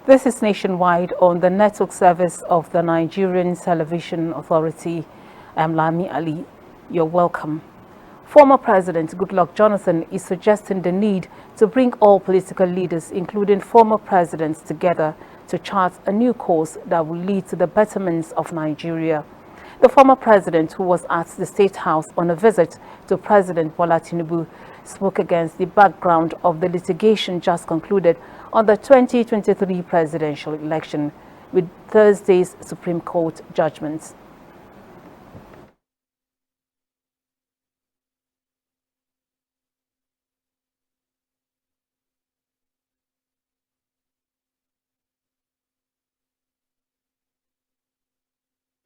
This is nationwide on the network service of the Nigerian Television Authority. I'm Lami Ali. You're welcome. Former President Goodluck Jonathan is suggesting the need to bring all political leaders, including former presidents, together to chart a new course that will lead to the betterment of Nigeria. The former president, who was at the State House on a visit to President Bola Tinubu, spoke against the background of the litigation just concluded on the 2023 presidential election with Thursday's Supreme Court judgments.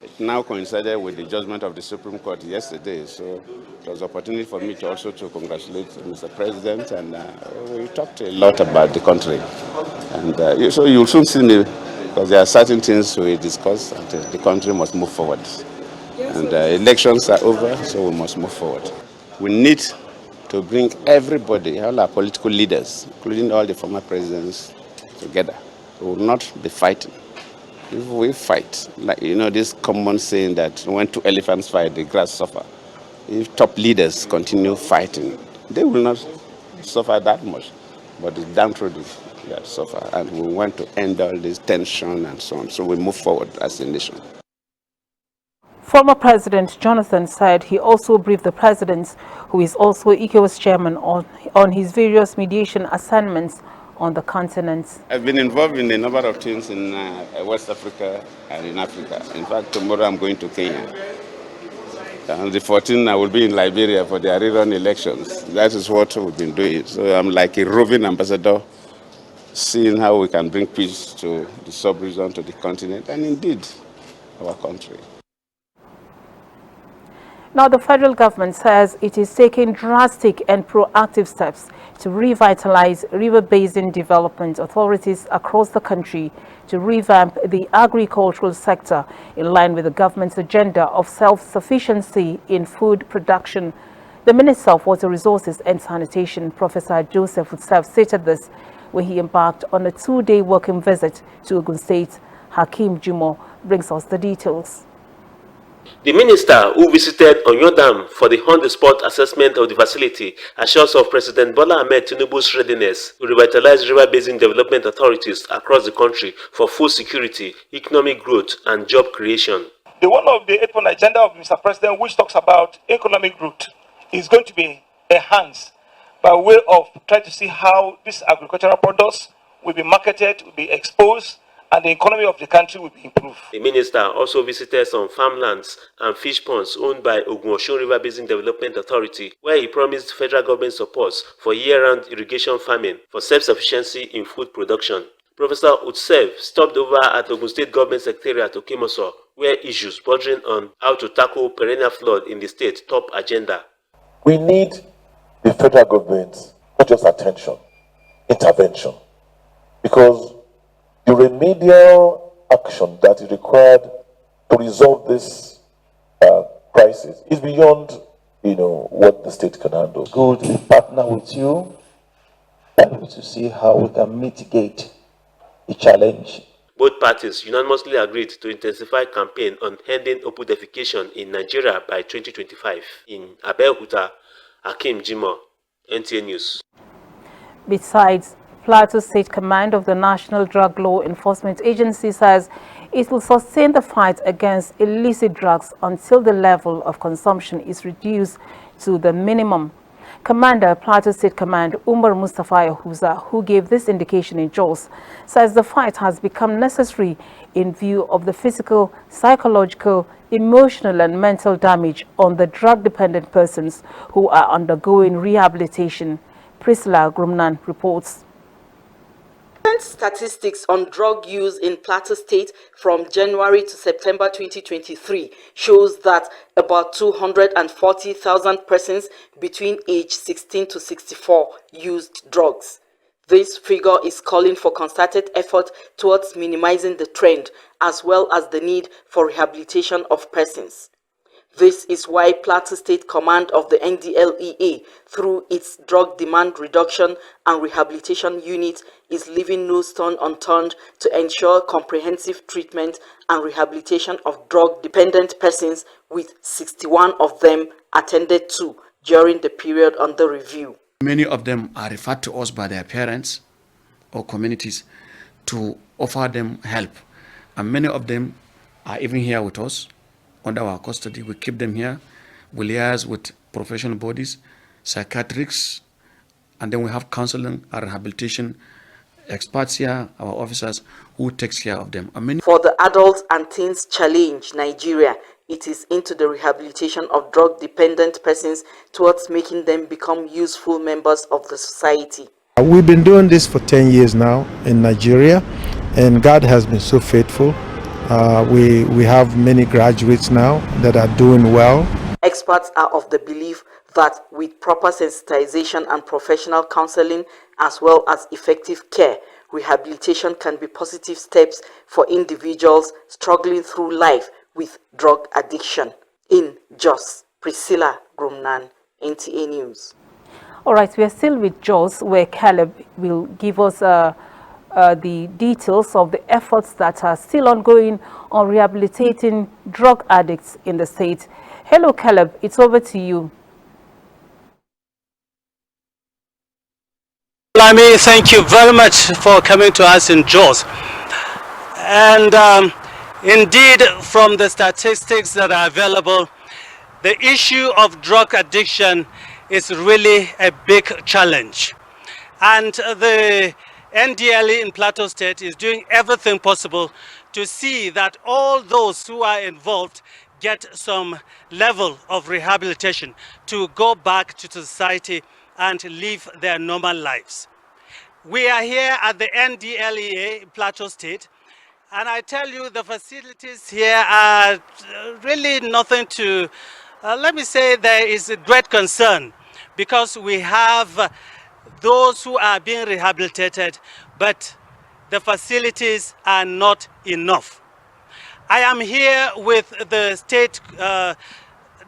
It now coincided with the judgment of the Supreme Court yesterday, so it was an opportunity for me to also congratulate Mr. President, and we talked a lot about the country. And so you'll soon see me, because there are certain things we discuss, and the country must move forward. And elections are over, so we must move forward. We need to bring everybody, all our political leaders, including all the former presidents, together. We will not be fighting. If we fight, like this common saying that when two elephants fight, the grass suffer. If top leaders continue fighting, they will not suffer that much. But the downtrodden suffer, and we want to end all this tension and so on. So we move forward as a nation. Former President Jonathan said he also briefed the president, who is also ECOWAS chairman, on his various mediation assignments on the continent. I've been involved in a number of things in West Africa and in Africa. In fact, tomorrow I'm going to Kenya. On the 14th, I will be in Liberia for the rerun elections. That is what we've been doing. So I'm like a roving ambassador, seeing how we can bring peace to the sub-region, to the continent, and indeed, our country. Now, the federal government says it is taking drastic and proactive steps to revitalize river basin development authorities across the country to revamp the agricultural sector in line with the government's agenda of self-sufficiency in food production. The Minister of Water Resources and Sanitation, Professor Joseph Utsef, stated this when he embarked on a two-day working visit to Ogun State. Hakeem Jumo brings us the details. The minister, who visited Oyo Dam for the on-the-spot assessment of the facility, assures of President Bola Ahmed Tinubu's readiness to revitalize river basin development authorities across the country for food security, economic growth, and job creation. The one of the 8-point agenda of Mr. President, which talks about economic growth, is going to be enhanced by way of trying to see how these agricultural products will be marketed, will be exposed, and the economy of the country will be improved. The minister also visited some farmlands and fish ponds owned by Ogun River Basin Development Authority, where he promised federal government support for year-round irrigation farming for self-sufficiency in food production. Professor Utsef stopped over at Ogun State Government Secretariat Okimoso, where issues bordering on how to tackle perennial flood in the state top agenda. We need the federal government, not just attention, intervention, because the remedial action that is required to resolve this crisis is beyond, what the state can handle. Good to partner with you and to see how we can mitigate the challenge. Both parties unanimously agreed to intensify campaign on ending open defecation in Nigeria by 2025. In Abeokuta, Hakeem Jimo, NTA News. Besides, Plateau State Command of the National Drug Law Enforcement Agency says it will sustain the fight against illicit drugs until the level of consumption is reduced to the minimum. Commander, Plateau State Command Umar Mustafa Yahuza, who gave this indication in Jos, says the fight has become necessary in view of the physical, psychological, emotional and mental damage on the drug-dependent persons who are undergoing rehabilitation. Priscilla Grumnan reports. Statistics on drug use in Plateau State from January to September 2023 shows that about 240,000 persons between age 16 to 64 used drugs. This figure is calling for concerted effort towards minimizing the trend, as well as the need for rehabilitation of persons. This is why Plateau State Command of the NDLEA, through its Drug Demand Reduction and Rehabilitation Unit, is leaving no stone unturned to ensure comprehensive treatment and rehabilitation of drug-dependent persons, with 61 of them attended to during the period under review. Many of them are referred to us by their parents or communities to offer them help. And many of them are even here with us under our custody. We keep them here. We liaise with professional bodies, psychiatrists, and then we have counseling and rehabilitation experts here, our officers, who takes care of them. For the Adults and Teens Challenge Nigeria, it is into the rehabilitation of drug-dependent persons towards making them become useful members of the society. We've been doing this for 10 years now in Nigeria, and God has been so faithful. We have many graduates now that are doing well. Experts are of the belief that with proper sensitization and professional counseling, as well as effective care, rehabilitation can be positive steps for individuals struggling through life with drug addiction. In Jos, Priscilla Grumnan, NTA News. All right, we are still with Jos, where Caleb will give us the details of the efforts that are still ongoing on rehabilitating drug addicts in the state. Hello, Caleb, it's over to you. Lami, thank you very much for coming to us in Jos. And indeed, from the statistics that are available, the issue of drug addiction is really a big challenge. And the NDL in Plateau State is doing everything possible to see that all those who are involved get some level of rehabilitation to go back to society and live their normal lives. We are here at the NDLEA in Plateau State, and I tell you the facilities here are really nothing to, let me say there is a great concern, because we have those who are being rehabilitated, but the facilities are not enough. I am here with the state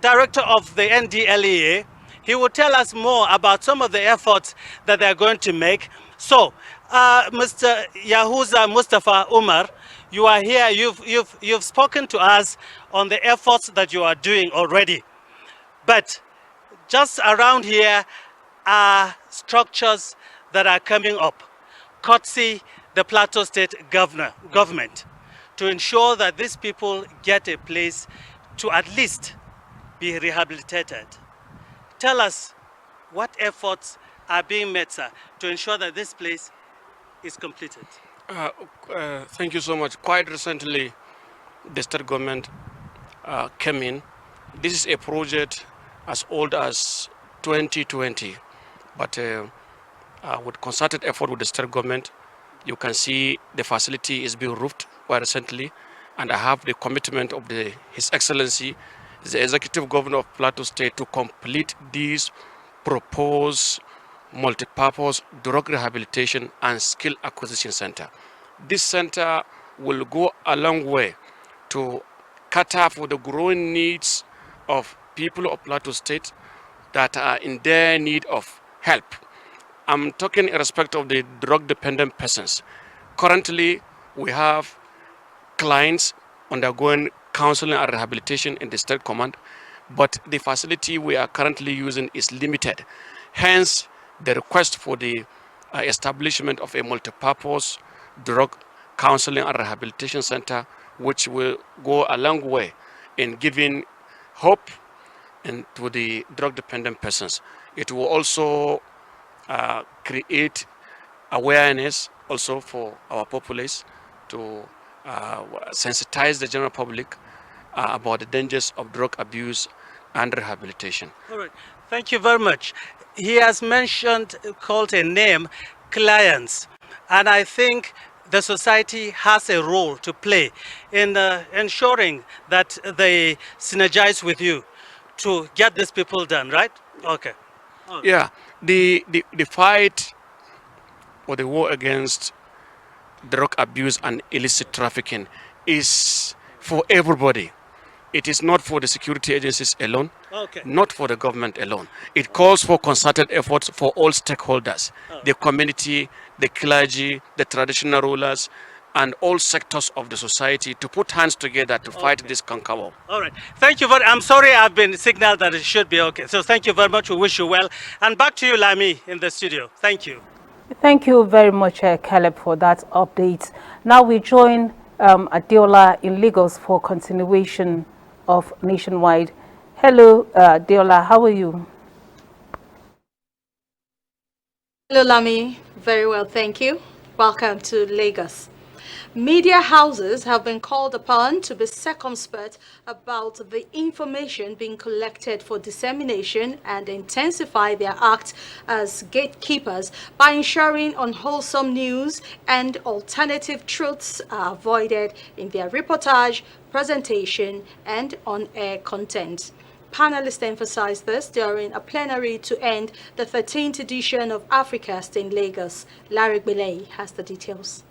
director of the NDLEA. He will tell us more about some of the efforts that they are going to make. So, Mr. Yahuza Mustafa Umar, you are here. You've spoken to us on the efforts that you are doing already. But just around here are structures that are coming up, courtesy the Plateau State government, to ensure that these people get a place to at least be rehabilitated. Tell us what efforts are being made, sir, to ensure that this place is completed. Thank you so much. Quite recently, the state government came in. This is a project as old as 2020, but with concerted effort with the state government, you can see the facility is being roofed quite recently, and I have the commitment of His Excellency, the Executive Governor of Plateau State, to complete this proposed multi-purpose drug rehabilitation and skill acquisition center. This center will go a long way to cater for the growing needs of people of Plateau State that are in their need of help. I'm talking in respect of the drug-dependent persons. Currently, we have clients undergoing counseling and rehabilitation in the state command, but the facility we are currently using is limited. Hence, the request for the establishment of a multi-purpose drug counseling and rehabilitation center, which will go a long way in giving hope to the drug-dependent persons. It will also create awareness also for our populace to sensitize the general public about the dangers of drug abuse and rehabilitation. All right, thank you very much. He has called a name, clients, and I think the society has a role to play in ensuring that they synergize with you to get these people done, right? Okay. Yeah, the fight or the war against drug abuse and illicit trafficking is for everybody. It is not for the security agencies alone, not for the government alone. It calls for concerted efforts for all stakeholders, the community, the clergy, the traditional rulers, and all sectors of the society to put hands together to fight this conquer war. All right. Thank you very. I'm sorry I've been signaled that it should be okay. So thank you very much. We wish you well. And back to you, Lami, in the studio. Thank you. Thank you very much, Caleb, for that update. Now we join Adeola in Lagos for continuation of Nationwide. Hello, Adeola, how are you? Hello, Lami. Very well, thank you. Welcome to Lagos. Media houses have been called upon to be circumspect about the information being collected for dissemination and intensify their act as gatekeepers by ensuring unwholesome news and alternative truths are avoided in their reportage, presentation, and on-air content. Panelists emphasized this during a plenary to end the 13th edition of Africast in Lagos. Larry Belay has the details.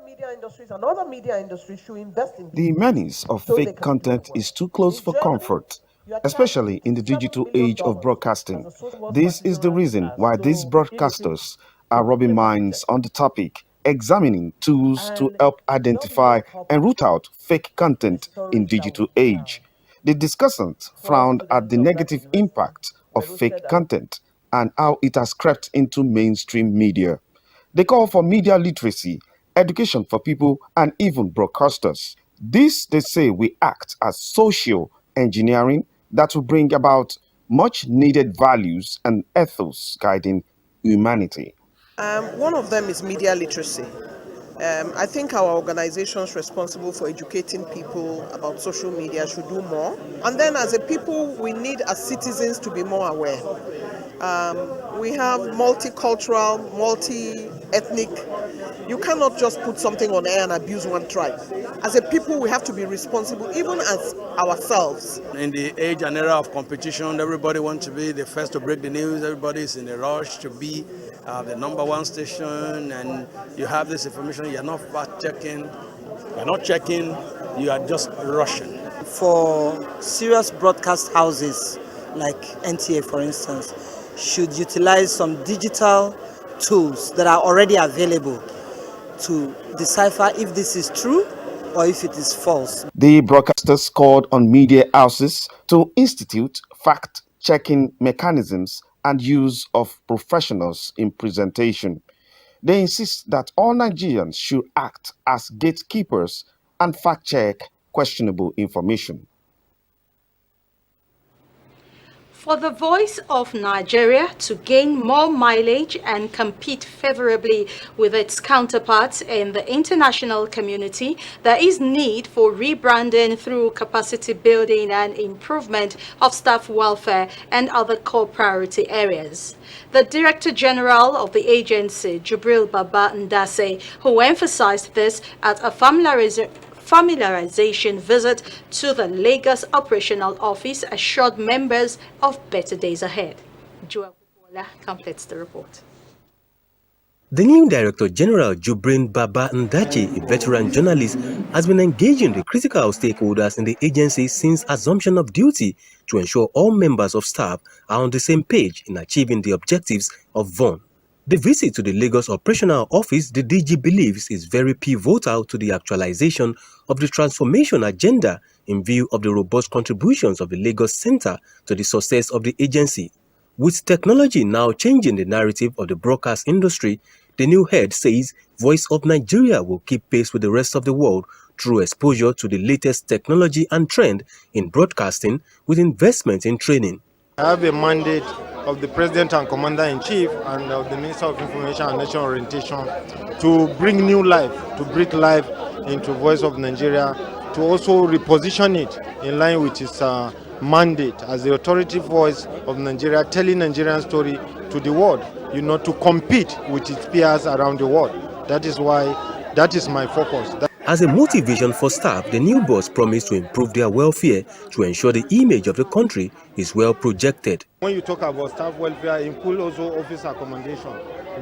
Media industries and other media industries should invest in the menace of fake content is too close for comfort, especially in the digital age of broadcasting. This is the reason why these broadcasters are rubbing minds on the topic, examining tools to help identify and root out fake content in digital age. The discussants frowned at the negative impact of fake content and how it has crept into mainstream media. They call for media literacy, education for people, and even broadcasters. This, they say, will act as social engineering that will bring about much needed values and ethos guiding humanity. One of them is media literacy. I think our organizations responsible for educating people about social media should do more. And then as a people, we need as citizens to be more aware. We have multicultural, multi-ethnic. You cannot just put something on air and abuse one tribe. As a people, we have to be responsible, even as ourselves. In the age and era of competition, everybody wants to be the first to break the news. Everybody is in a rush to be the #1 station, and you have this information, you're not fact-checking, you're not checking, you are just rushing. For serious broadcast houses, like NTA for instance, should utilize some digital tools that are already available to decipher if this is true or if it is false. The broadcasters called on media houses to institute fact-checking mechanisms and use of professionals in presentation. They insist that all Nigerians should act as gatekeepers and fact-check questionable information. For the Voice of Nigeria to gain more mileage and compete favorably with its counterparts in the international community, there is need for rebranding through capacity building and improvement of staff welfare and other core priority areas. The Director General of the agency, Jubril Baba Ndase, who emphasized this at a familiarization visit to the Lagos Operational Office, assured members of better days ahead. Joel Kupola completes the report. The new Director General, Jubril Baba Ndache, a veteran journalist, has been engaging the critical stakeholders in the agency since assumption of duty to ensure all members of staff are on the same page in achieving the objectives of VON. The visit to the Lagos Operational Office, the DG believes, is very pivotal to the actualization of the transformation agenda in view of the robust contributions of the Lagos Center to the success of the agency. With technology now changing the narrative of the broadcast industry, the new head says Voice of Nigeria will keep pace with the rest of the world through exposure to the latest technology and trend in broadcasting with investment in training. I have a mandate of the President and Commander-in-Chief and of the Minister of Information and National Orientation to bring new life, to breathe life into Voice of Nigeria, to also reposition it in line with its mandate as the authoritative voice of Nigeria, telling Nigerian story to the world, to compete with its peers around the world. That is my focus. As a motivation for staff, the new boss promised to improve their welfare to ensure the image of the country is well projected. When you talk about staff welfare, include also office accommodation,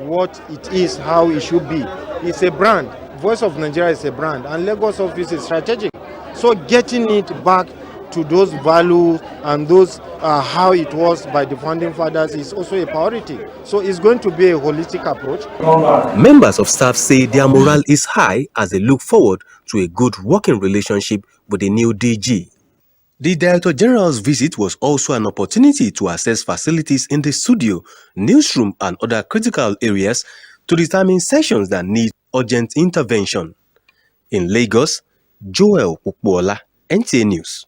what it is, how it should be. It's a brand. Voice of Nigeria is a brand, and Lagos office is strategic. So getting it back to those values and those how it was by the founding fathers is also a priority. So it's going to be a holistic approach. Members of staff say their morale is high as they look forward to a good working relationship with the new DG. The Director General's visit was also an opportunity to assess facilities in the studio, newsroom and other critical areas to determine sections that need urgent intervention. In Lagos, Joel Ukwola, NTA News.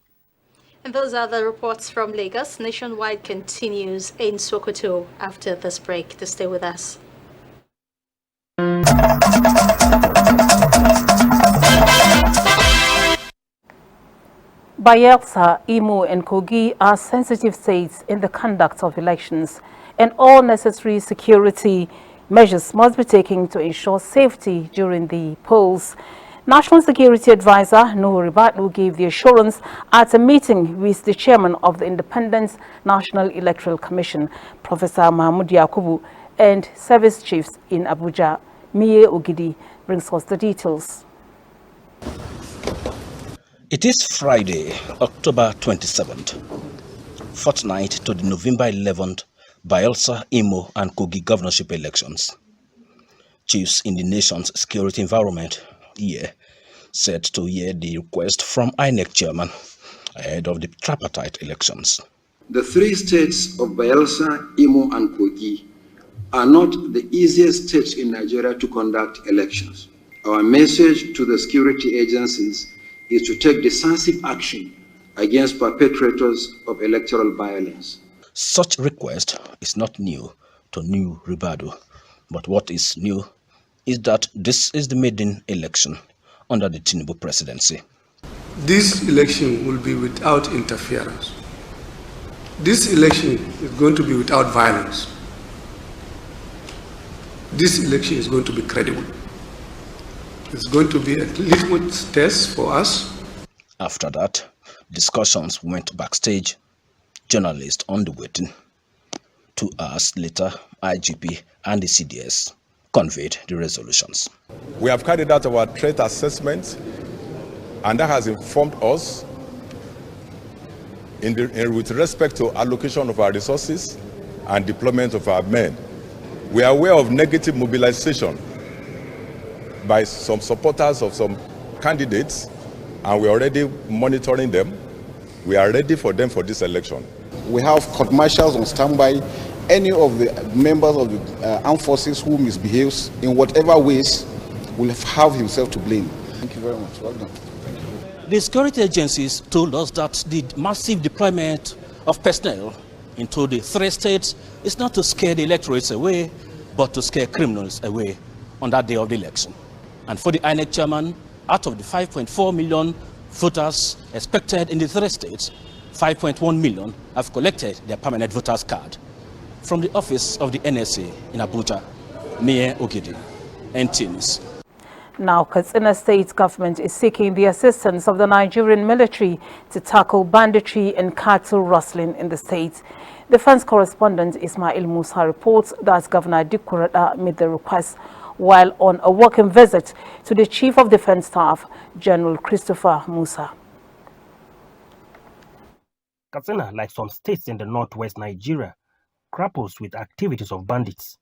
And those are the reports from Lagos. Nationwide continues in Sokoto after this break. To stay with us. Bayelsa, Imo, and Kogi are sensitive states in the conduct of elections, and all necessary security measures must be taken to ensure safety during the polls. National Security Advisor Nuhu Ribadu gave the assurance at a meeting with the chairman of the Independent National Electoral Commission, Professor Mahmoud Yakubu, and service chiefs in Abuja. Miye Ogidi brings us the details. It is Friday, October 27th, fortnight to the November 11th Bayelsa, Imo and Kogi governorship elections. Chiefs in the nation's security environment here set to hear the request from INEC chairman ahead of the tripartite elections. The three states of Bayelsa, Imo and Kogi are not the easiest states in Nigeria to conduct elections. Our message to the security agencies is to take decisive action against perpetrators of electoral violence. Such request is not new to Nuhu Ribadu, but what is new is that this is the maiden election under the Tinubu presidency. This election will be without interference. This election is going to be without violence. This election is going to be credible. It's going to be a litmus test for us. After that, discussions went backstage. Journalists on the waiting. 2 hours later, IGP and the CDS conveyed the resolutions. We have carried out our threat assessment, and that has informed us with respect to allocation of our resources and deployment of our men. We are aware of negative mobilization by some supporters of some candidates, and we are already monitoring them. We are ready for them for this election. We have court marshals on standby. Any of the members of the armed forces who misbehaves in whatever ways will have himself to blame. Thank you very much. Well done. The security agencies told us that the massive deployment of personnel into the three states is not to scare the electorates away, but to scare criminals away on that day of the election. And for the INEC chairman, out of the 5.4 million voters expected in the three states, 5.1 million have collected their permanent voters card. From the office of the NSA in Abuja, Miye Ogidi, NTA News. Now, Katsina State government is seeking the assistance of the Nigerian military to tackle banditry and cattle rustling in the state. Defense correspondent Ismail Musa reports that Governor Dikurada made the request while on a working visit to the Chief of Defense Staff, General Christopher Musa. Katsina, like some states in the northwest Nigeria, grapples with activities of bandits.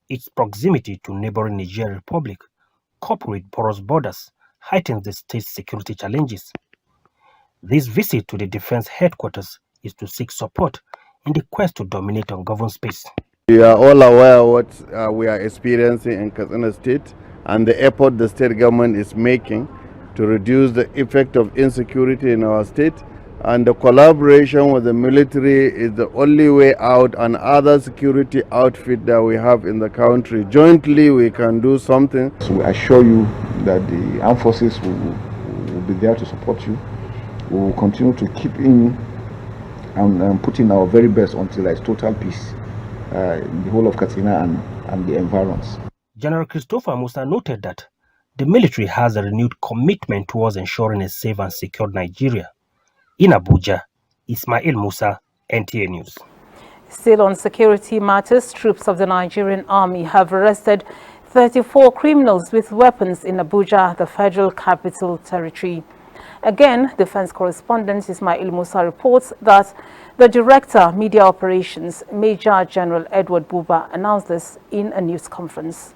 Its proximity to neighboring Niger Republic, coupled with porous borders, heightens the state's security challenges. This visit to the defense headquarters is to seek support in the quest to dominate ungoverned space. We are all aware of what we are experiencing in Katsina State and the effort the state government is making to reduce the effect of insecurity in our state, and the collaboration with the military is the only way out, and other security outfit that we have in the country. Jointly we can do something. So we assure you that the armed forces will be there to support you. We will continue to keep in and put in our very best until there is total peace in the whole of Katsina and the environs. General Christopher Musa noted that the military has a renewed commitment towards ensuring a safe and secure Nigeria. In Abuja, Ismail Musa, NTA News. Still on security matters, troops of the Nigerian Army have arrested 34 criminals with weapons in Abuja, the Federal Capital Territory. Again, defense correspondent Ismail Musa reports that the Director, Media Operations, Major General Edward Buba, announced this in a news conference.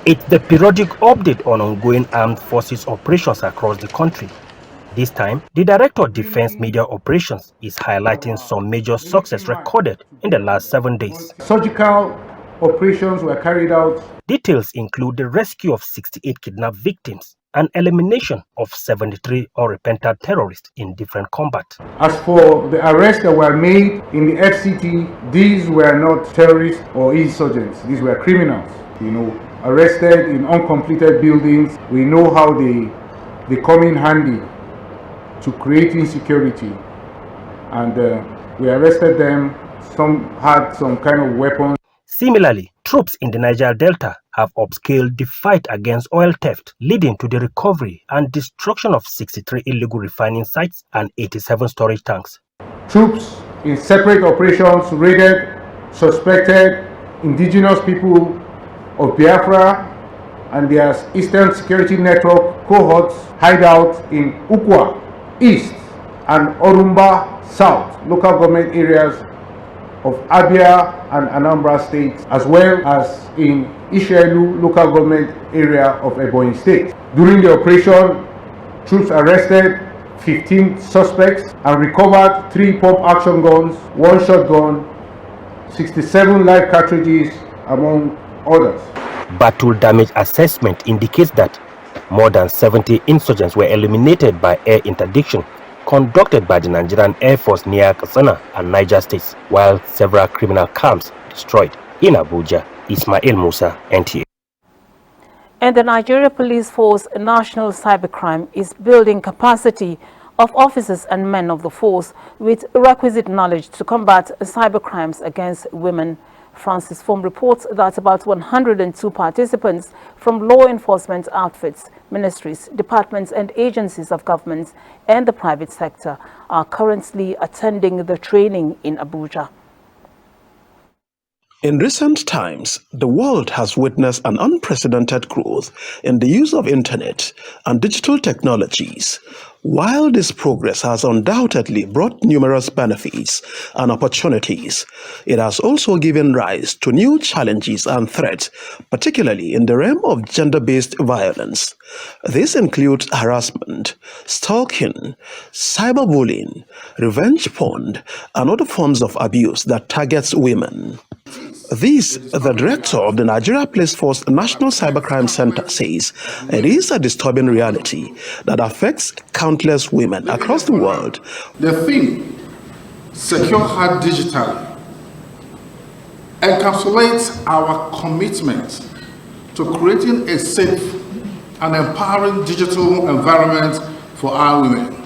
It's the periodic update on ongoing armed forces operations across the country. This time, the Director of Defense Media Operations is highlighting some major success recorded in the last 7 days. Surgical operations were carried out. Details include the rescue of 68 kidnapped victims and elimination of 73 unrepentant terrorists in different combat. As for the arrests that were made in the FCT, these were not terrorists or insurgents. These were criminals, arrested in uncompleted buildings. We know how they come in handy to create insecurity, and we arrested them. Some had some kind of weapons. Similarly, troops in the Niger Delta have upscaled the fight against oil theft, leading to the recovery and destruction of 63 illegal refining sites and 87 storage tanks. Troops in separate operations raided suspected indigenous people of Biafra and their Eastern Security Network cohorts hideout in Ukwa East and Orumba South local government areas of Abia and Anambra states, as well as in Ishelu local government area of Ebonyi State. During the operation, troops arrested 15 suspects and recovered 3 pump-action guns, 1 shotgun, 67 live cartridges, among others. Battle damage assessment indicates that more than 70 insurgents were eliminated by air interdiction conducted by the Nigerian Air Force near Katsina and Niger states, while several criminal camps destroyed in Abuja. Ismail Musa, NTA. And the Nigeria Police Force National Cybercrime is building capacity of officers and men of the force with requisite knowledge to combat cybercrimes against women. Francis Form reports that about 102 participants from law enforcement outfits, ministries, departments and agencies of government and the private sector are currently attending the training in Abuja. In recent times, the world has witnessed an unprecedented growth in the use of internet and digital technologies. While this progress has undoubtedly brought numerous benefits and opportunities, it has also given rise to new challenges and threats, particularly in the realm of gender-based violence. This includes harassment, stalking, cyberbullying, revenge porn, and other forms of abuse that targets women. This, the director of the Nigeria Police Force National Cybercrime Center says, it is a disturbing reality that affects countless women across the world. The theme, Secure Her Digitally, encapsulates our commitment to creating a safe and empowering digital environment for our women.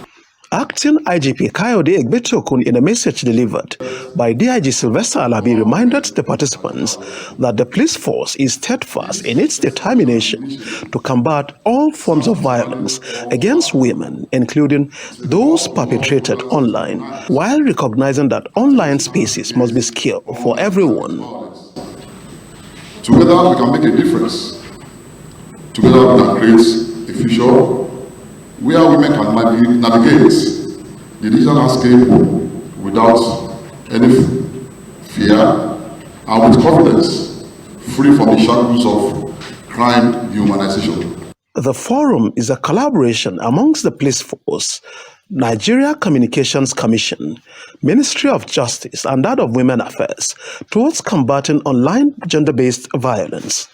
Acting IGP Kayode Egbetokun, in a message delivered by DIG Sylvester Alabi, reminded the participants that the police force is steadfast in its determination to combat all forms of violence against women, including those perpetrated online, while recognizing that online spaces must be secure for everyone. Together we can make a difference. Together we can create a future where women can navigate the digital landscape without any fear and with confidence, free from the shackles of crime dehumanization. The forum is a collaboration amongst the Police Force, Nigeria Communications Commission, Ministry of Justice, and that of Women Affairs towards combating online gender-based violence.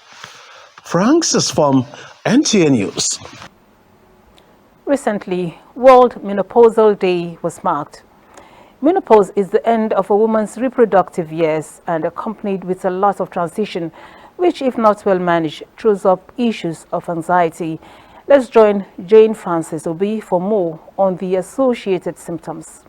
Francis from NTA News. Recently, World Menopausal Day was marked. Menopause is the end of a woman's reproductive years and accompanied with a lot of transition, which, if not well managed, throws up issues of anxiety. Let's join Jane Francis Obi for more on the associated symptoms.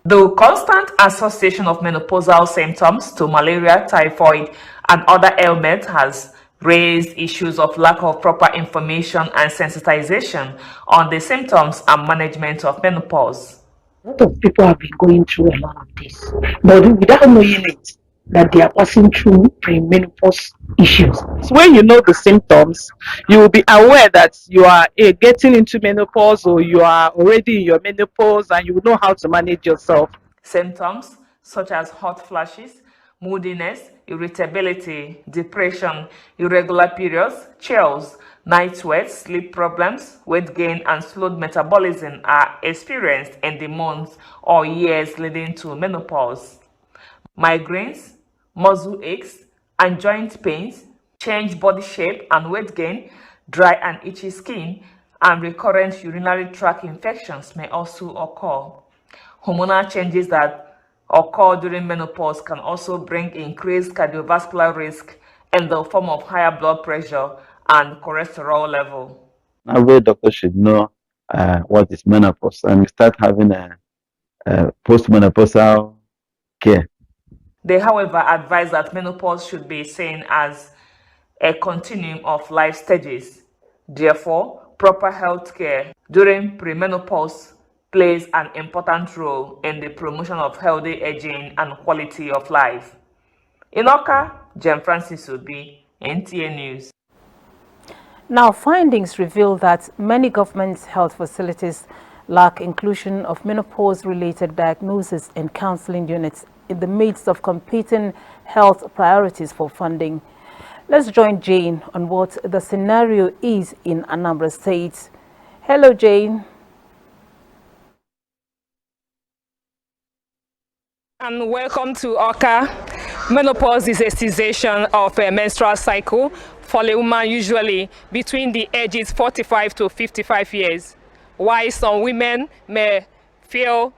The constant association of menopausal symptoms to malaria, typhoid, and other ailments has raised issues of lack of proper information and sensitization on the symptoms and management of menopause. A lot of people have been going through a lot of this, but without knowing it, that they are passing through premenopause issues. So when you know the symptoms, you will be aware that you are getting into menopause or you are already in your menopause, and you will know how to manage yourself. Symptoms such as hot flashes, moodiness, irritability, depression, irregular periods, chills, night sweats, sleep problems, weight gain, and slowed metabolism are experienced in the months or years leading to menopause. Migraines, muscle aches, and joint pains, change body shape and weight gain, dry and itchy skin, and recurrent urinary tract infections may also occur. Hormonal changes that occur during menopause can also bring increased cardiovascular risk in the form of higher blood pressure and cholesterol level. Every doctor should know what is menopause, and we start having a postmenopausal care. They, however, advise that menopause should be seen as a continuum of life stages. Therefore, proper health care during premenopause plays an important role in the promotion of healthy aging and quality of life. In Oka, Jem Francis Obi, NTA News. Now, findings reveal that many government health facilities lack inclusion of menopause-related diagnosis and counseling units in the midst of competing health priorities for funding. Let's join Jane on what the scenario is in Anambra State. Hello, Jane. And welcome to Oka. Menopause is a cessation of a menstrual cycle for a woman usually between the ages 45 to 55 years. While some women may feel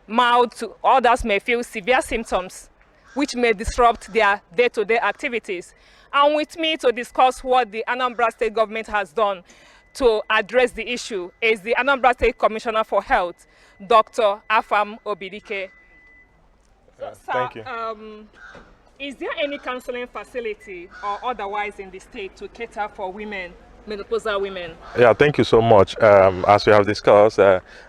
mild to others may feel severe symptoms, which may disrupt their day-to-day activities. And with me to discuss what the Anambra State government has done to address the issue is the Anambra State Commissioner for Health, Dr. Afam Obidike. Thank you. Is there any counseling facility or otherwise in the state to cater for women, menopausal women? Yeah, thank you so much. As we have discussed,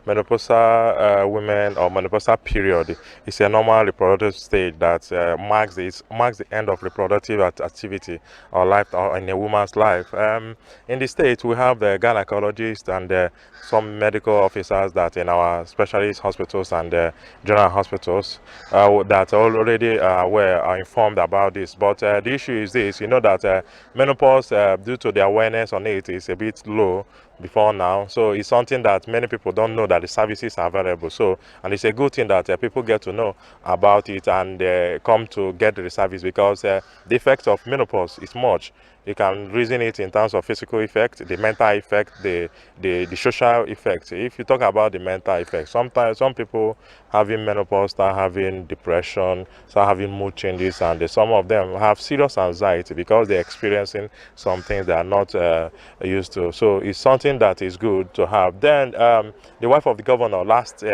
menopausal women or menopausal period is a normal reproductive stage that marks the end of reproductive activity or life or in a woman's life. In the state, we have the gynecologist and some medical officers that in our specialist hospitals and general hospitals that already are informed about this. But the issue is this: you know that menopause, due to the awareness on it, is a bit low before now. So it's something that many people don't know that the services are available. So, and it's a good thing that people get to know about it and come to get the service, because the effects of menopause is much. You can reason it in terms of physical effect, the mental effect, the social effect. If you talk about the mental effect, sometimes some people having menopause start having depression, start having mood changes, and some of them have serious anxiety because they're experiencing some things they are not used to. So it's something that is good to have. Then the wife of the governor last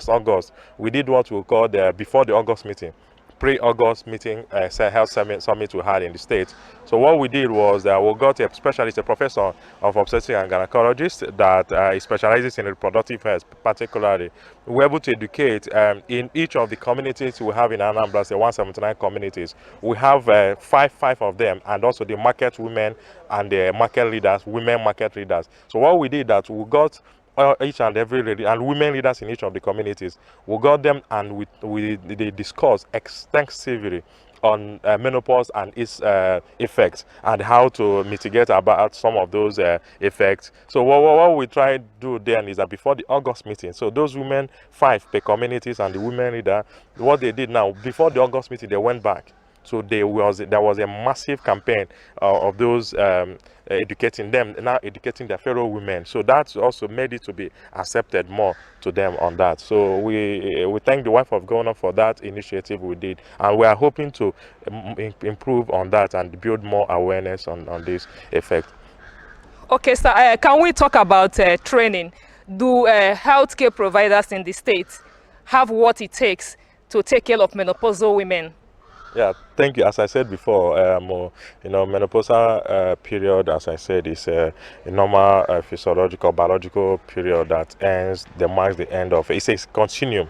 August, we did what we call the before the August meeting. Pre-August meeting, health summit we had in the state. So what we did was that we got a specialist, a professor of obstetrics and gynecologist that specializes in reproductive health particularly. We were able to educate in each of the communities we have in Anambra, the 179 communities. We have five of them, and also the market women and the market leaders, women market leaders. So what we did that we got each and every lady and women leaders in each of the communities. We got them and they discussed extensively on menopause and its effects and how to mitigate about some of those effects. So what we try to do then is that before the August meeting, so those women 5 per communities and the women leader, what they did now, before the August meeting, they went back. So there was a massive campaign of those educating them, now educating their fellow women. So that's also made it to be accepted more to them on that. So we thank the wife of governor for that initiative we did, and we are hoping to improve on that and build more awareness on this effect. Okay, so can we talk about training? Do healthcare providers in the state have what it takes to take care of menopausal women? Yeah, thank you. As I said before, menopausal period, as I said, is a normal physiological, biological period that marks the end of. It's a continuum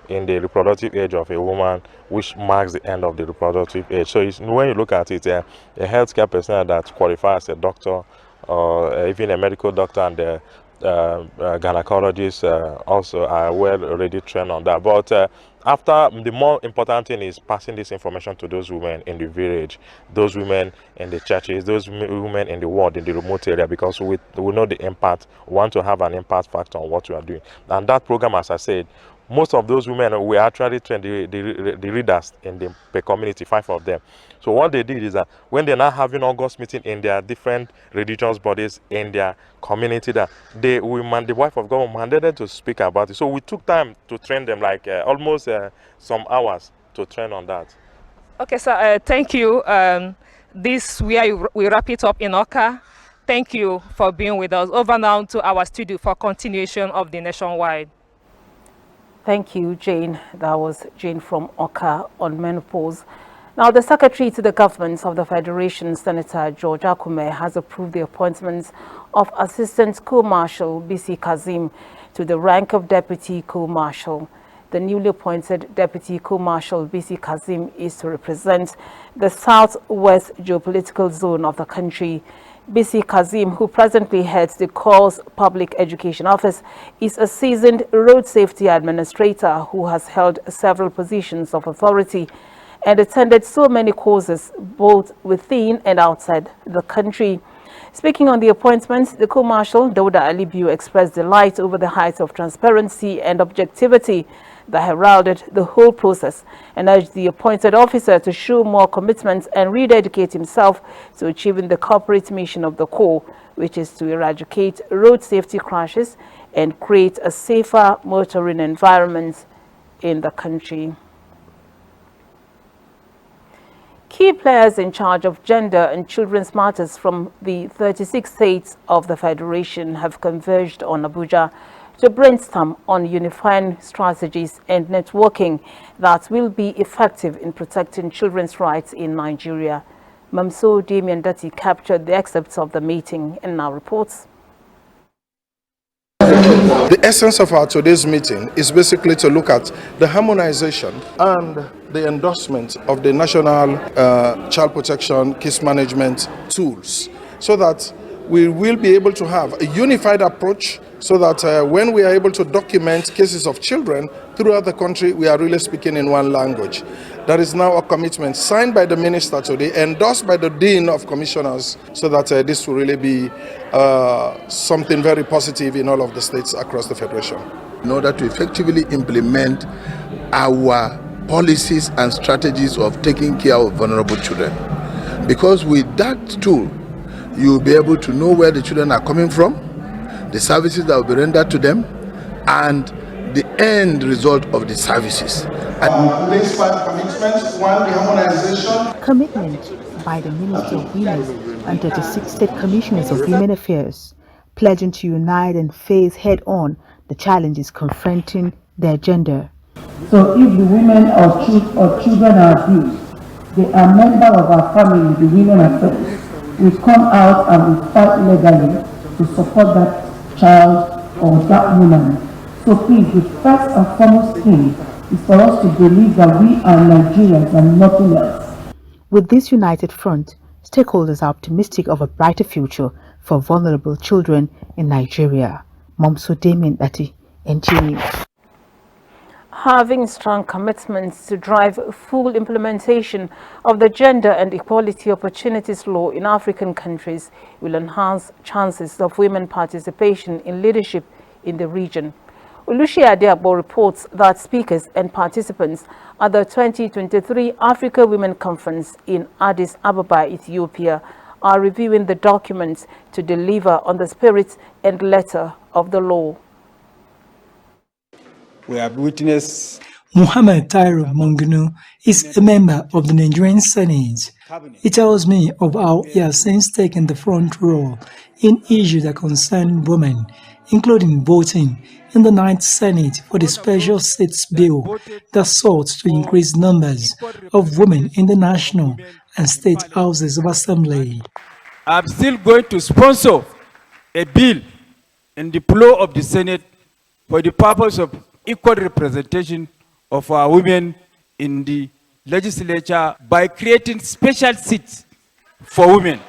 in the reproductive age of a woman, which marks the end of the reproductive age. So when you look at it, a healthcare personnel that qualifies as a doctor or even a medical doctor and the gynecologists also are well already trained on that. But after, the more important thing is passing this information to those women in the village, those women in the churches, those women in the world, in the remote area, because we know the impact. We want to have an impact factor on what we are doing. And that program, as I said, most of those women, we actually trained the leaders in the community, 5 of them. So what they did is that when they're now having August meeting in their different religious bodies in their community, that the wife of God mandated to speak about it. So we took time to train them, like almost some hours to train on that. Okay, sir, thank you. This we wrap it up in Oka. Thank you for being with us. Over now to our studio for continuation of the Nationwide. Thank you, Jane. That was Jane from Oka on menopause. Now, the Secretary to the Government of the Federation, Senator George Akume, has approved the appointments of Assistant Co Marshal BC Kazim to the rank of Deputy Co Marshal. The newly appointed Deputy Co Marshal BC Kazim is to represent the southwest geopolitical zone of the country. BC Kazim, who presently heads the Corps Public Education Office, is a seasoned road safety administrator who has held several positions of authority and attended so many courses both within and outside the country. Speaking on the appointment, the Co-Marshal, Dauda Alibiu, expressed delight over the heights of transparency and objectivity that heralded the whole process and urged the appointed officer to show more commitment and rededicate himself to achieving the corporate mission of the Corps, which is to eradicate road safety crashes and create a safer motoring environment in the country. Key players in charge of gender and children's matters from the 36 states of the Federation have converged on Abuja to brainstorm on unifying strategies and networking that will be effective in protecting children's rights in Nigeria. Mamso Damien Dati captured the excerpts of the meeting and now reports. The essence of our today's meeting is basically to look at the harmonization and the endorsement of the national child protection case management tools, so that we will be able to have a unified approach, so that when we are able to document cases of children throughout the country, we are really speaking in one language. That is now a commitment signed by the minister today, endorsed by the Dean of Commissioners, so that this will really be something very positive in all of the states across the Federation. In order to effectively implement our policies and strategies of taking care of vulnerable children. Because with that tool, you will be able to know where the children are coming from, the services that will be rendered to them, and the end result of the services. Today's five commitments: one, the harmonization. Commitment by the Minister of Women and 36 State Commissioners of Women Affairs, pledging to unite and face head-on the challenges confronting their gender. So if the women or children are abused, they are members of our family, the Women Affairs. We come out and we fight legally to support that child or that woman. So please, the first and foremost thing is for us to believe that we are Nigerians and nothing else. With this united front, stakeholders are optimistic of a brighter future for vulnerable children in Nigeria. Momso Damien Dati, NTA. Having strong commitments to drive full implementation of the Gender and Equality Opportunities Law in African countries will enhance chances of women participation in leadership in the region. Olushi Adeabo reports that speakers and participants at the 2023 Africa Women Conference in Addis Ababa, Ethiopia, are reviewing the documents to deliver on the spirit and letter of the law. We have witnessed. Muhammad Tairo Mongunu is a member of the Nigerian Senate. He tells me of how he has since taken the front role in issues that concern women, including voting in the 9th Senate for the Special Seats Bill that sought to increase numbers of women in the national and state houses of assembly. I'm still going to sponsor a bill in the floor of the Senate for the purpose of equal representation of our women in the legislature by creating special seats for women.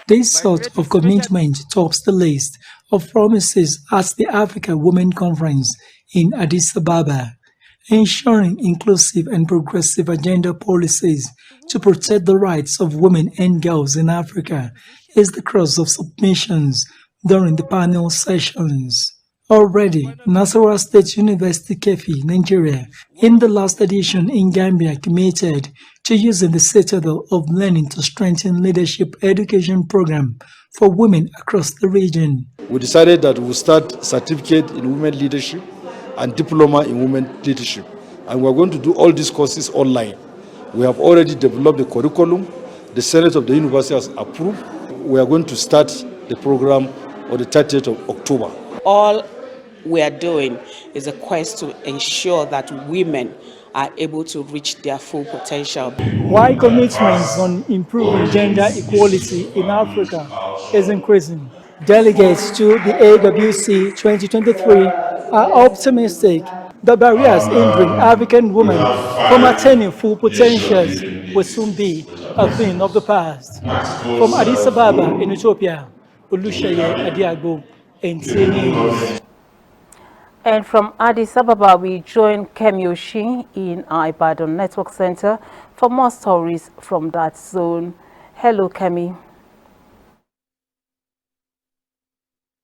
This sort of commitment tops the list of promises at the Africa Women Conference in Addis Ababa, ensuring inclusive and progressive agenda policies to protect the rights of women and girls in Africa is the cross of submissions during the panel sessions. Already, Nasarawa State University, Kefi, Nigeria, in the last edition in Gambia, committed to using the Citadel of Learning to strengthen leadership education program for women across the region. We decided that we will start certificate in women leadership and diploma in women leadership. And we are going to do all these courses online. We have already developed the curriculum. The Senate of the university has approved. We are going to start the program on the 30th of October. All we are doing is a quest to ensure that women are able to reach their full potential. While commitments on improving gender equality in Africa is increasing, delegates to the AWC 2023 are optimistic the barriers hindering African women from attaining full potentials will soon be a thing of the past. From Addis Ababa in Ethiopia, Olusheye Adiago, NTA News. And from Addis Ababa, we join Kemi Oshi in our Ibadan Network Center for more stories from that zone. Hello, Kemi.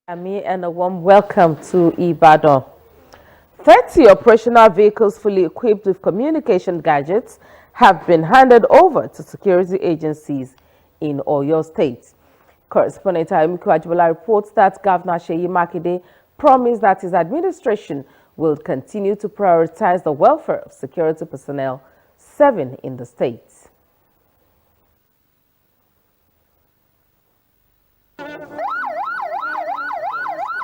And a warm welcome to Ibadan. 30 operational vehicles fully equipped with communication gadgets have been handed over to security agencies in Oyo State. Correspondent Ayomiko Ajibola reports that Governor Seyi Makinde promised that his administration will continue to prioritize the welfare of security personnel serving in the state.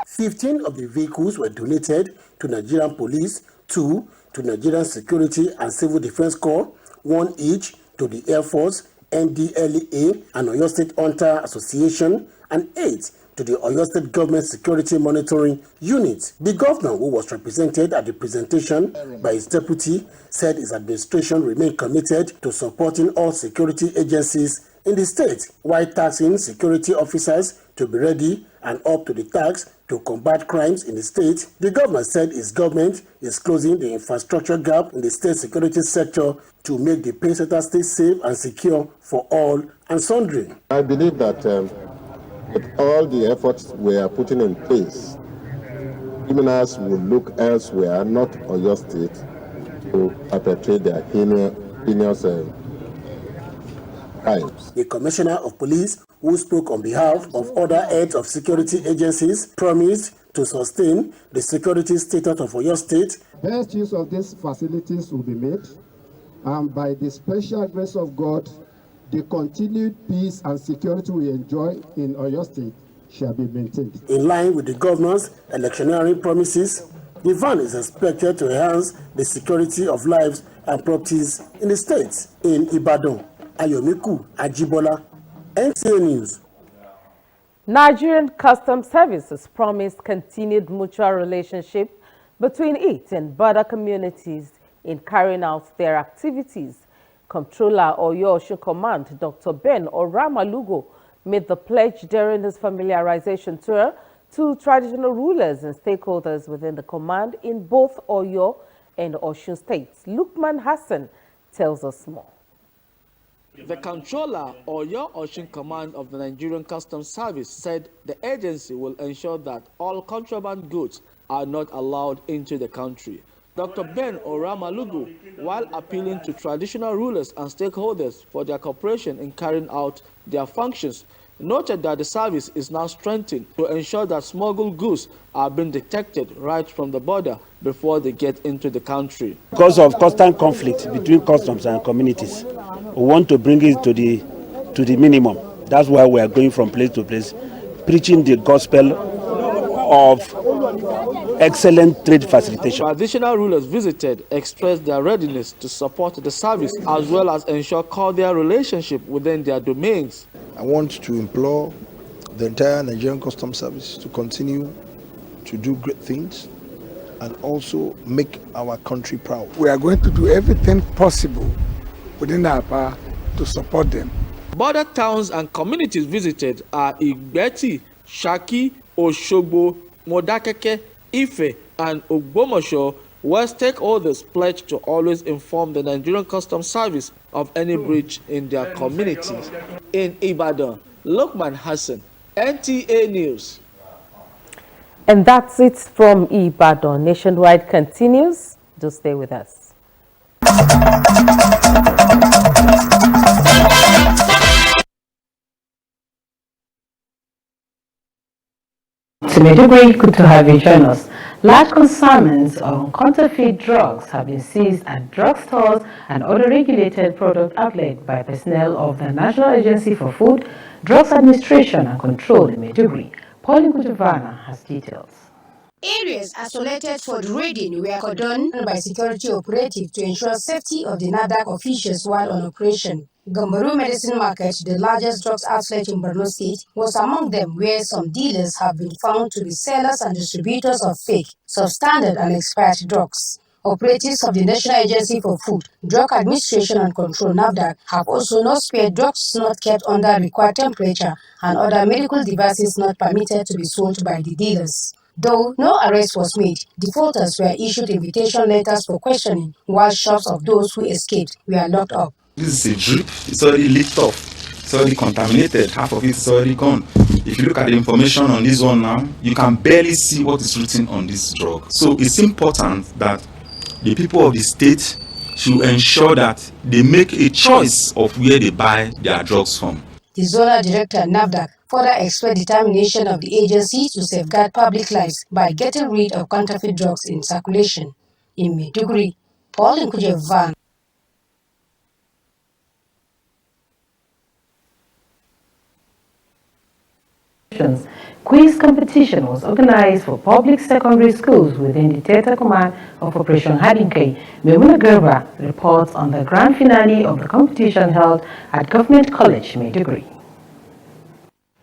"15 of the vehicles were donated to Nigerian Police, 2 to Nigerian Security and Civil Defense Corps, 1 each to the Air Force, NDLA and Oyo State Hunter Association, and 8 to the Oyo State Government Security Monitoring Unit. The governor, who was represented at the presentation by his deputy, said his administration remained committed to supporting all security agencies in the state, while taxing security officers to be ready and up to the task to combat crimes in the state. The governor said his government is closing the infrastructure gap in the state security sector to make the Pacesetter state safe and secure for all and sundry. I believe that with all the efforts we are putting in place, criminals will look elsewhere, not Oyo State, to perpetrate their heinous crimes. The Commissioner of Police, who spoke on behalf of other heads of security agencies, promised to sustain the security status of Oyo State. Best use of these facilities will be made, and by the special grace of God, the continued peace and security we enjoy in Oyo State shall be maintained. In line with the governor's electioneering promises, the van is expected to enhance the security of lives and properties in the state. In Ibadan, Ayomiko Ajibola, NTA News. Nigerian Customs Service has promised continued mutual relationship between it and border communities in carrying out their activities. Comptroller Oyo State Command, Dr. Ben Oramalugo, made the pledge during his familiarization tour to traditional rulers and stakeholders within the command in both Oyo and Osun states. Lukman Hassan tells us more. The Comptroller Oyo Osun Command of the Nigerian Customs Service said the agency will ensure that all contraband goods are not allowed into the country. Dr. Ben Oramalugu, while appealing to traditional rulers and stakeholders for their cooperation in carrying out their functions, noted that the service is now strengthened to ensure that smuggled goods are being detected right from the border before they get into the country. Because of constant conflict between customs and communities, we want to bring it to the minimum. That's why we are going from place to place, preaching the gospel of excellent trade facilitation. Traditional rulers visited expressed their readiness to support the service as well as ensure cordial relationship within their domains. I want to implore the entire Nigerian Customs Service to continue to do great things and also make our country proud. We are going to do everything possible within our power to support them. Border towns and communities visited are Igbeti, Shaki, Oshogbo, Modakeke, Ife, and Ogbomosho, where stakeholders pledged to always inform the Nigerian Customs Service of any breach in their communities. In Ibadan, Lokman Hassan, NTA News. And that's it from Ibadan. Nationwide continues. Do stay with us. To Maiduguri, good to have you join us. Large consignments on counterfeit drugs have been seized at drugstores and other regulated product outlets by personnel of the National Agency for Food, Drugs Administration and Control in Maiduguri. Pauline Kutuvana has details. Areas isolated for the raiding were cordoned by security operatives to ensure safety of the NADAC officials while on operation. Gambaru Medicine Market, the largest drugs outlet in Borno State, was among them, where some dealers have been found to be sellers and distributors of fake, substandard and expired drugs. Operatives of the National Agency for Food, Drug Administration and Control (NAFDAC) have also not spared drugs not kept under required temperature and other medical devices not permitted to be sold by the dealers. Though no arrest was made, defaulters were issued invitation letters for questioning, while shops of those who escaped were locked up. This is a drip, it's already leaked off, it's already contaminated, half of it is already gone. If you look at the information on this one now, you can barely see what is written on this drug. So it's important that the people of the state should ensure that they make a choice of where they buy their drugs from. The Zonal Director NAFDAC further expressed determination of the agency to safeguard public lives by getting rid of counterfeit drugs in circulation. In Maiduguri, Pauline Kujevan. Quiz competition was organized for public secondary schools within the Theater Command of Operation Hadinke. Memuna Gerba reports on the grand finale of the competition held at Government College, Maiduguri.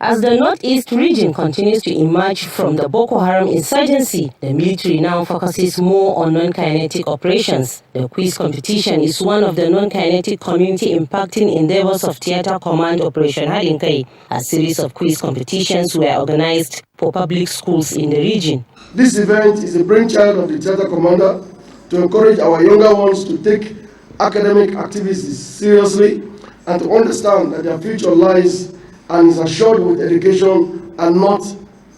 As the Northeast region continues to emerge from the Boko Haram insurgency, the military now focuses more on non-kinetic operations. The quiz competition is one of the non-kinetic community impacting endeavors of Theater Command Operation Hadinkai. A series of quiz competitions were organized for public schools in the region. This event is a brainchild of the Theater Commander to encourage our younger ones to take academic activities seriously and to understand that their future lies and is assured with education and not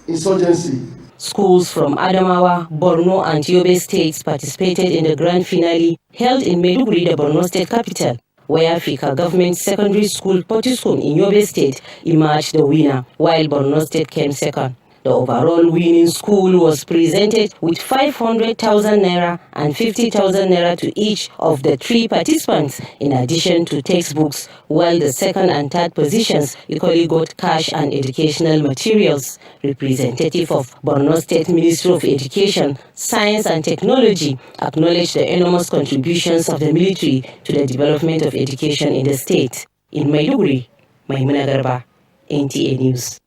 insurgency. Schools from Adamawa, Borno and Yobe states participated in the grand finale held in Maiduguri, the Borno state capital, where Fika Government Secondary School Potiskum in Yobe state emerged the winner, while Borno state came second. The overall winning school was presented with 500,000 naira and 50,000 naira to each of the three participants, in addition to textbooks, while the second and third positions equally got cash and educational materials. Representative of Borno State Ministry of Education, Science and Technology acknowledged the enormous contributions of the military to the development of education in the state. In Maiduguri, Maimuna Garba, NTA News.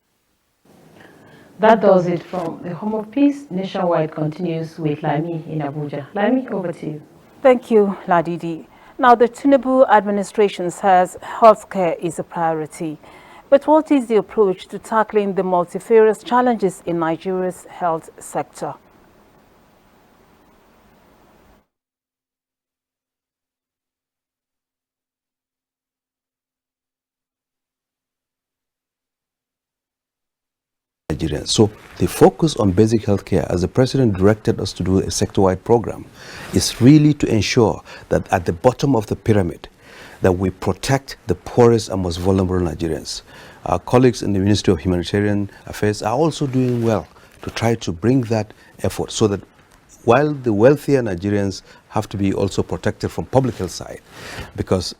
That does it from the Home of Peace. Nationwide continues with Lami in Abuja. Lami, over to you. Thank you, Ladidi. Now, the Tinubu administration says healthcare is a priority. But what is the approach to tackling the multifarious challenges in Nigeria's health sector? So the focus on basic healthcare, as the president directed us to do a sector-wide program, is really to ensure that at the bottom of the pyramid, that we protect the poorest and most vulnerable Nigerians. Our colleagues in the Ministry of Humanitarian Affairs are also doing well to try to bring that effort so that while the wealthier Nigerians have to be also protected from public health side, because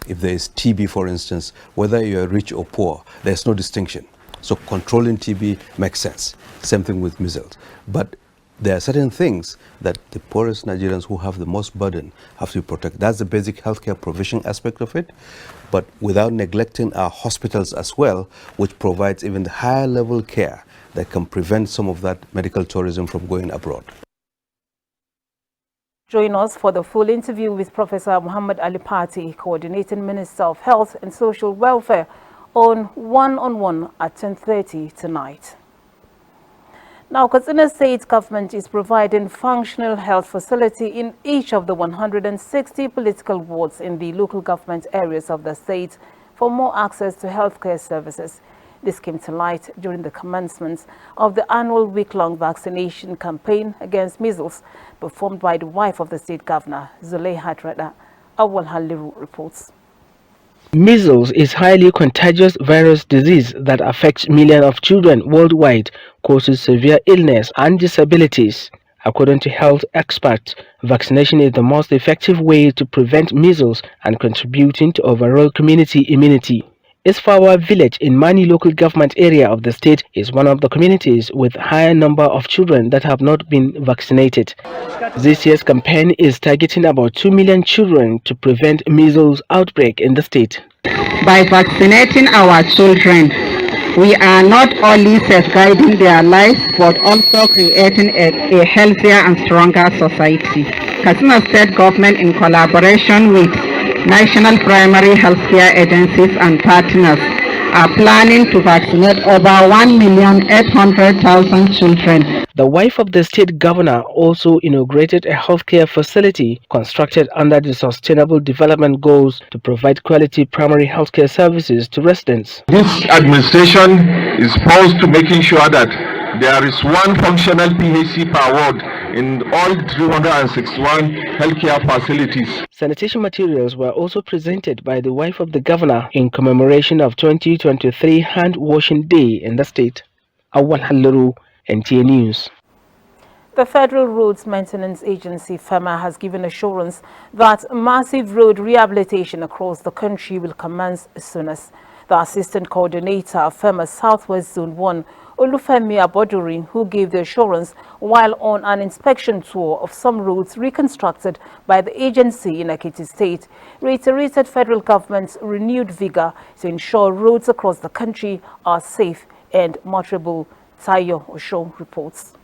if there is TB, for instance, whether you are rich or poor, there's no distinction. So controlling TB makes sense. Same thing with measles. But there are certain things that the poorest Nigerians who have the most burden have to be protected. That's the basic healthcare provision aspect of it, but without neglecting our hospitals as well, which provides even the higher level care that can prevent some of that medical tourism from going abroad. Join us for the full interview with Professor Muhammad Ali Pati, Coordinating Minister of Health and Social Welfare, on One-on-One at 10:30 tonight. Now, Katsina State government is providing functional health facility in each of the 160 political wards in the local government areas of the state for more access to healthcare services. This came to light during the commencement of the annual week-long vaccination campaign against measles performed by the wife of the state governor, Zuleyhat Reda. Awal Haliru reports. Measles is a highly contagious virus disease that affects millions of children worldwide, causes severe illness and disabilities. According to health experts, vaccination is the most effective way to prevent measles and contributing to overall community immunity. Isfawa village in Mani local government area of the state is one of the communities with a higher number of children that have not been vaccinated. This year's campaign is targeting about 2 million children to prevent measles outbreak in the state. By vaccinating our children, we are not only safeguarding their lives but also creating a healthier and stronger society. Katsina State government, in collaboration with national primary healthcare agencies and partners, are planning to vaccinate over 1,800,000 children. The wife of the state governor also inaugurated a healthcare facility constructed under the Sustainable Development Goals to provide quality primary healthcare services to residents. This administration is opposed to making sure that there is one functional PHC per ward in all 361 healthcare facilities. Sanitation materials were also presented by the wife of the governor in commemoration of 2023 Hand Washing Day in the state. Awal Haliru, NTA News. The Federal Roads Maintenance Agency, FEMA, has given assurance that massive road rehabilitation across the country will commence as soon as. The Assistant Coordinator of FEMA Southwest Zone 1, Olufemi Aboduri, who gave the assurance while on an inspection tour of some roads reconstructed by the agency in Ikiti State, reiterated federal government's renewed vigor to ensure roads across the country are safe and motorable. Tayo Osho reports.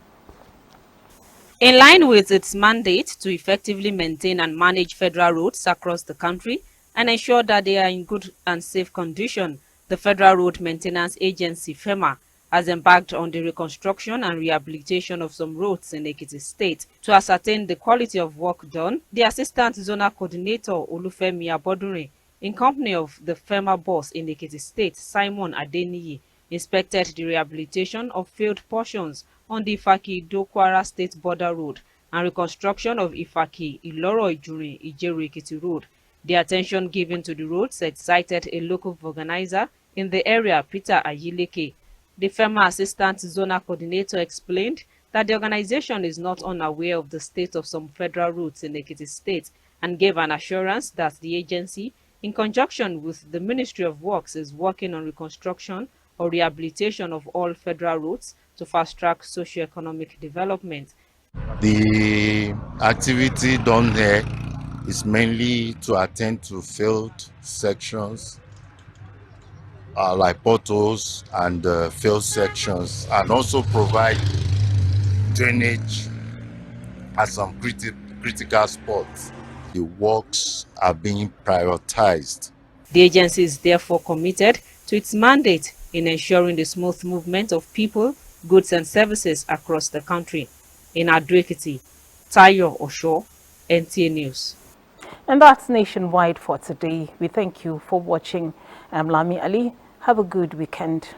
In line with its mandate to effectively maintain and manage federal roads across the country and ensure that they are in good and safe condition, the Federal Road Maintenance Agency, FEMA, has embarked on the reconstruction and rehabilitation of some roads in Ikiti State. To ascertain the quality of work done, the Assistant Zonal Coordinator, Olufemi Abodure, in company of the FEMA boss in Ikiti State, Simon Adeniyi, inspected the rehabilitation of failed portions on the Ifaki-Kwara State border road and reconstruction of Ifaki-Iloro-Ijuri-Ijeru-Ekiti road. The attention given to the roads excited a local organizer in the area, Peter Ayileke. The FEMA Assistant Zonal Coordinator explained that the organization is not unaware of the state of some federal roads in Ikiti State and gave an assurance that the agency, in conjunction with the Ministry of Works, is working on reconstruction or rehabilitation of all federal roads to fast-track socio-economic development. The activity done here is mainly to attend to failed sections like potholes and failed sections, and also provide drainage at some critical spots. The works are being prioritized. The agency is therefore committed to its mandate in ensuring the smooth movement of people, goods and services across the country. In Ado-Ekiti, Tayo Osho, NTA News. And that's nationwide for today. We thank you for watching. I'm Lami Ali. Have a good weekend.